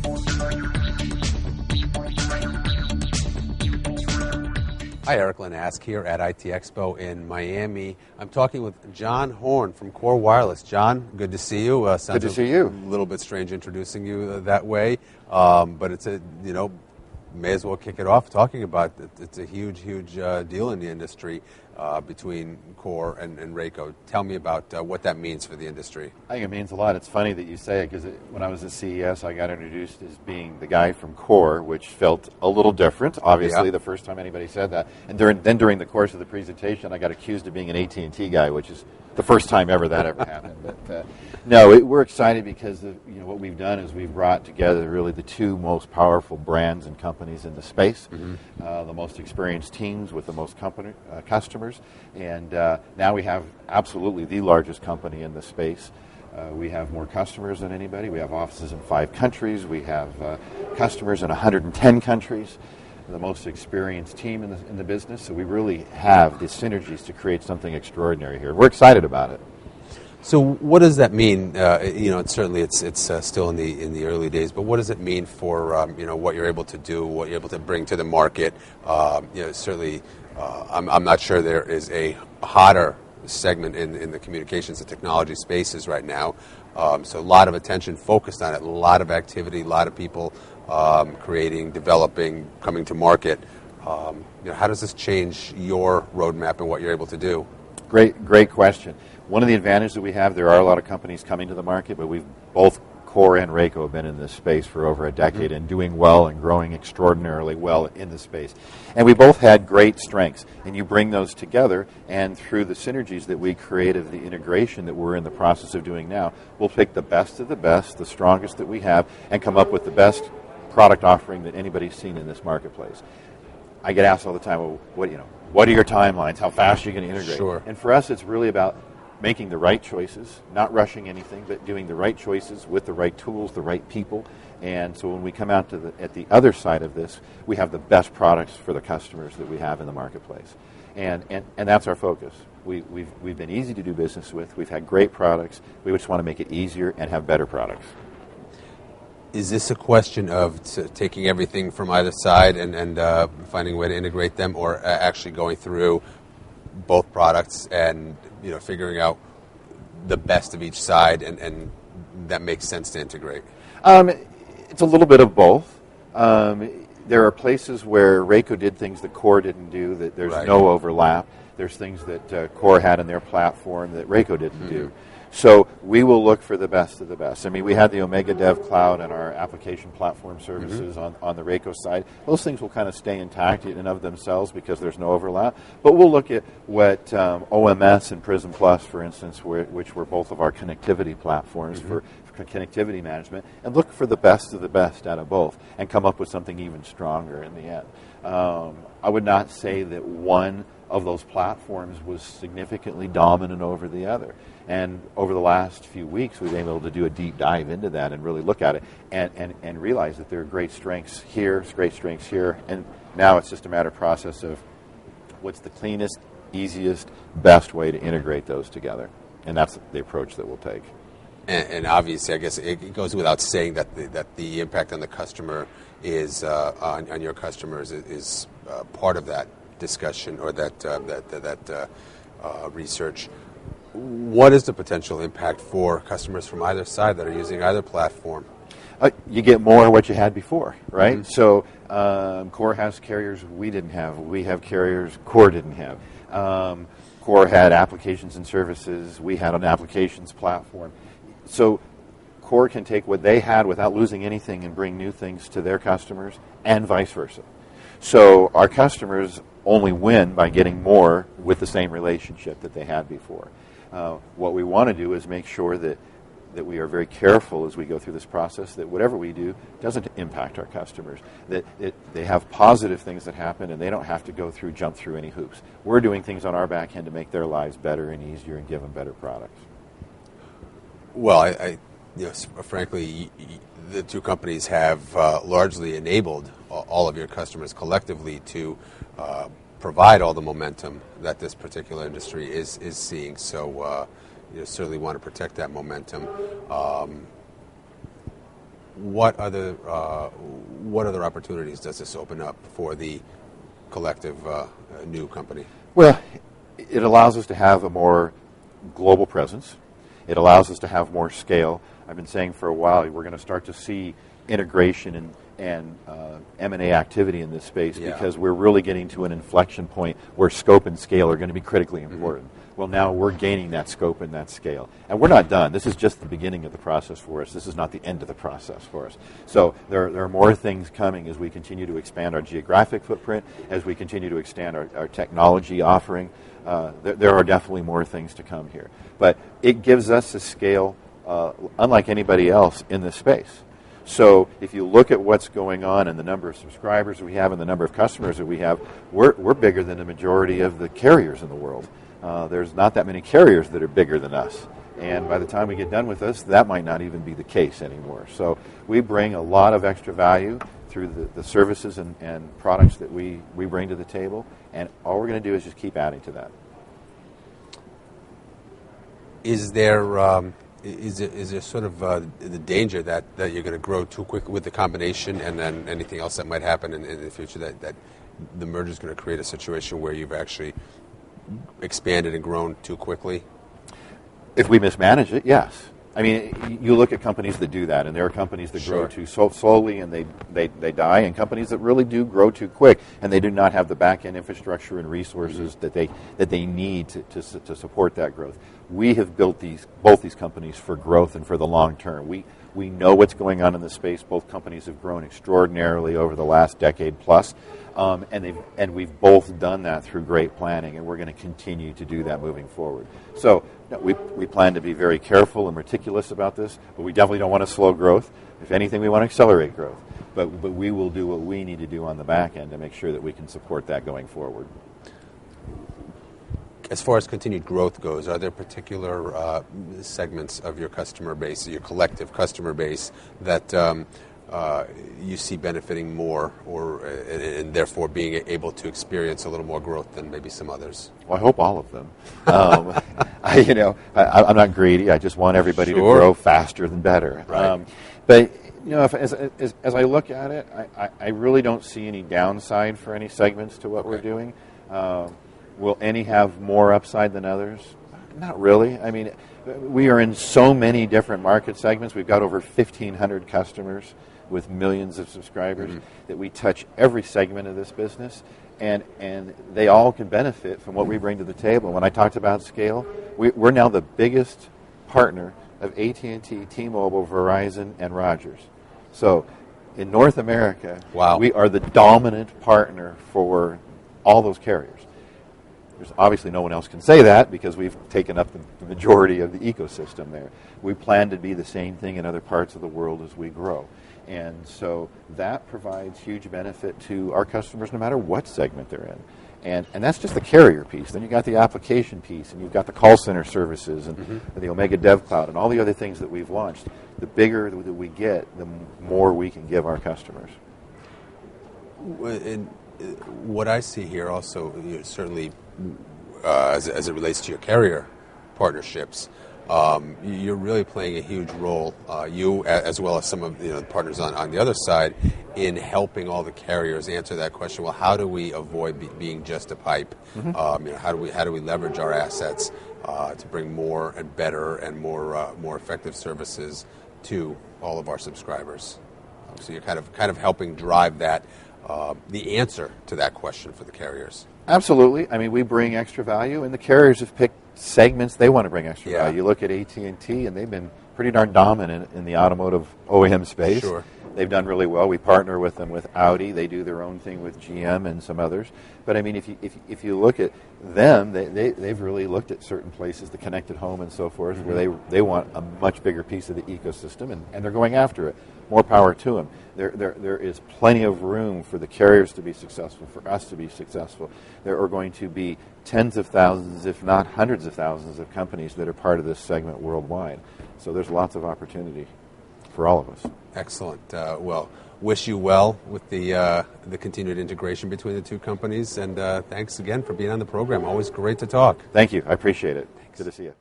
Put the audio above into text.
Hi, Eric Lanask here at ITEXPO in Miami. I'm talking with John Horn from Core Wireless. John, good to see you. Good to see you. A little bit strange introducing you that way, but it's may as well kick it off talking about it. It's a huge deal in the industry between Core and Rayco. Tell me about what that means for the industry. I think it means a lot. It's funny that you say it because when I was at CES, I got introduced as being the guy from Core, which felt a little different, obviously, the first time anybody said that. And during the course of the presentation, I got accused of being an AT&T guy, which is the first time ever that ever happened. But we're excited because what we've done is we've brought together really the two most powerful brands and companies in the space, the most experienced teams with the most customers, and now we have absolutely the largest company in the space. We have more customers than anybody. We have offices in 5 countries. We have customers in 110 countries. The most experienced team in the business. So we really have the synergies to create something extraordinary here. We're excited about it. So what does that mean? Certainly it's still in the early days, but what does it mean for what you're able to do, what you're able to bring to the market? Certainly, I'm not sure there is a hotter segment in the communications and technology spaces right now. So a lot of attention focused on it, a lot of activity, a lot of people creating, developing, coming to market. How does this change your roadmap and what you're able to do? Great question. One of the advantages that we have, there are a lot of companies coming to the market, but we've both Core and Rayco have been in this space for over a decade and doing well and growing extraordinarily well in the space. And we both had great strengths, and you bring those together, and through the synergies that we created, the integration that we're in the process of doing now, we'll pick the best of the best, the strongest that we have, and come up with the best product offering that anybody's seen in this marketplace. I get asked all the time, well, what are your timelines? How fast are you going to integrate? Sure. And for us, it's really about making the right choices, not rushing anything, but doing the right choices with the right tools, the right people. And so when we come out at the other side of this, we have the best products for the customers that we have in the marketplace. And that's our focus. We've been easy to do business with. We've had great products. We just want to make it easier and have better products. Is this a question of taking everything from either side and finding a way to integrate them, or actually going through both products and figuring out the best of each side and that makes sense to integrate? It's a little bit of both. There are places where Rayco did things that Core didn't do, that there's no overlap. There's things that Core had in their platform that Rayco didn't do. So we will look for the best of the best. I mean, we had the Omega Dev Cloud and our application platform services on the Rayco side. Those things will kind of stay intact in and of themselves because there's no overlap. But we'll look at what OMS and Prism Plus, for instance, which were both of our connectivity platforms for connectivity management, and look for the best of the best out of both and come up with something even stronger in the end. I would not say that one of those platforms was significantly dominant over the other. And over the last few weeks, we've been able to do a deep dive into that and really look at it and realize that there are great strengths here, great strengths here, and now it's just a matter of process of what's the cleanest, easiest, best way to integrate those together. And that's the approach that we'll take. And obviously, I guess it goes without saying that the impact on the customer is on your customers is part of that discussion or that research. What is the potential impact for customers from either side that are using either platform? You get more of what you had before, right? So Core has carriers we didn't have. We have carriers Core didn't have. Core had applications and services. We had an applications platform. So Core can take what they had without losing anything and bring new things to their customers, and vice versa. So our customers only win by getting more with the same relationship that they had before. What we want to do is make sure that we are very careful as we go through this process, that whatever we do doesn't impact our customers, that they have positive things that happen and they don't have to jump through any hoops. We're doing things on our back end to make their lives better and easier and give them better products. Well, frankly, the two companies have largely enabled all of your customers collectively to provide all the momentum that this particular industry is seeing. So you certainly want to protect that momentum. what other opportunities does this open up for the collective new company? Well, it allows us to have a more global presence. It allows us to have more scale. I've been saying for a while we're going to start to see integration and M&A activity in this space because we're really getting to an inflection point where scope and scale are going to be critically important. Well, now we're gaining that scope and that scale. And we're not done. This is just the beginning of the process for us. This is not the end of the process for us. So there are more things coming as we continue to expand our geographic footprint, as we continue to expand our technology offering. There are definitely more things to come here. But it gives us a scale unlike anybody else in this space. So if you look at what's going on and the number of subscribers we have and the number of customers that we have, we're bigger than the majority of the carriers in the world. There's not that many carriers that are bigger than us. And by the time we get done with this, that might not even be the case anymore. So we bring a lot of extra value through the services and products that we bring to the table. And all we're going to do is just keep adding to that. Is there sort of the danger that you're going to grow too quickly with the combination, and then anything else that might happen in the future, that the merger is going to create a situation where you've actually expanded and grown too quickly? If we mismanage it, yes. I mean, you look at companies that do that, and there are companies that grow too slowly and they die, and companies that really do grow too quick, and they do not have the back-end infrastructure and resources that they need to support that growth. We have built both these companies for growth and for the long term. We know what's going on in the space. Both companies have grown extraordinarily over the last decade plus, and we've both done that through great planning, and we're going to continue to do that moving forward. So we plan to be very careful and meticulous about this, but we definitely don't want to slow growth. If anything, we want to accelerate growth. But we will do what we need to do on the back end to make sure that we can support that going forward. As far as continued growth goes, are there particular segments of your customer base, your collective customer base, that you see benefiting more, and therefore being able to experience a little more growth than maybe some others? Well, I hope all of them. I'm not greedy. I just want everybody to grow faster than better. Right. But as I look at it, I really don't see any downside for any segments to what we're doing. Will any have more upside than others? Not really. I mean, we are in so many different market segments. We've got over 1,500 customers with millions of subscribers that we touch every segment of this business, and they all can benefit from what we bring to the table. When I talked about scale, we're now the biggest partner of AT&T, T-Mobile, Verizon, and Rogers. So in North America, we are the dominant partner for all those carriers. There's obviously no one else can say that because we've taken up the majority of the ecosystem there. We plan to be the same thing in other parts of the world as we grow. And so that provides huge benefit to our customers no matter what segment they're in. And that's just the carrier piece. Then you've got the application piece, and you've got the call center services, and the Omega Dev Cloud, and all the other things that we've launched. The bigger that we get, the more we can give our customers. And what I see here also, certainly as it relates to your carrier partnerships, you're really playing a huge role, you as well as some of the partners on the other side, in helping all the carriers answer that question. Well, how do we avoid being just a pipe? How do we leverage our assets to bring more and better and more effective services to all of our subscribers? So you're kind of helping drive that. The answer to that question for the carriers. Absolutely. I mean, we bring extra value, and the carriers have picked segments they want to bring extra value. You look at AT&T, and they've been pretty darn dominant in the automotive OEM space. Sure. They've done really well. We partner with them with Audi. They do their own thing with GM and some others. But I mean, if you look at them, they've really looked at certain places, the connected home and so forth, where they want a much bigger piece of the ecosystem, and they're going after it. More power to them. There is plenty of room for the carriers to be successful, for us to be successful. There are going to be tens of thousands, if not hundreds of thousands, of companies that are part of this segment worldwide. So there's lots of opportunity for all of us. Excellent. Well, wish you well with the continued integration between the two companies, and thanks again for being on the program. Always great to talk. Thank you. I appreciate it. Thanks. Good to see you.